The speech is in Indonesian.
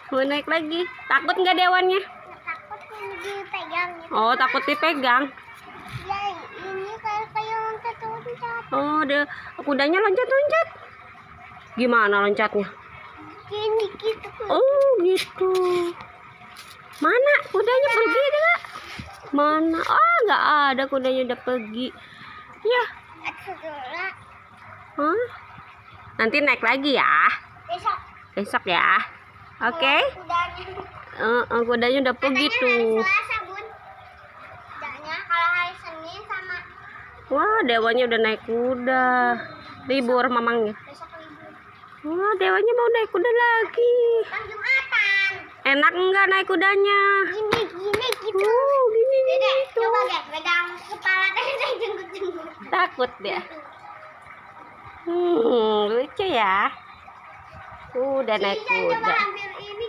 Mau naik lagi. Takut nggak dewannya? Takut dipegang. Oh, takut dipegang. Ya, ini kayak loncat-loncat. Oh, kudanya loncat-loncat. Gimana loncatnya? Gini gitu. Oh, gitu. Mana kudanya pergi enggak? Mana? Ah, nggak ada, kudanya udah pergi. Ya. Hah? Nanti naik lagi ya. Besok. Besok ya. Oke. Kudanya udah pergi Katanya tuh. hari Selasa, Bun. Kudanya kalau hari Senin sama Wah, dewanya udah naik kuda. Libur mamangnya. besok libur. Wah, dewanya mau naik kuda lagi. Kan Jumatan. Enak enggak naik kudanya? Gini gitu. Gini Dede, gitu. coba deh pegang kepala Dede jenggut-jenggut. Takut dia. Lucu ya. Udah naik Coba kuda. hampir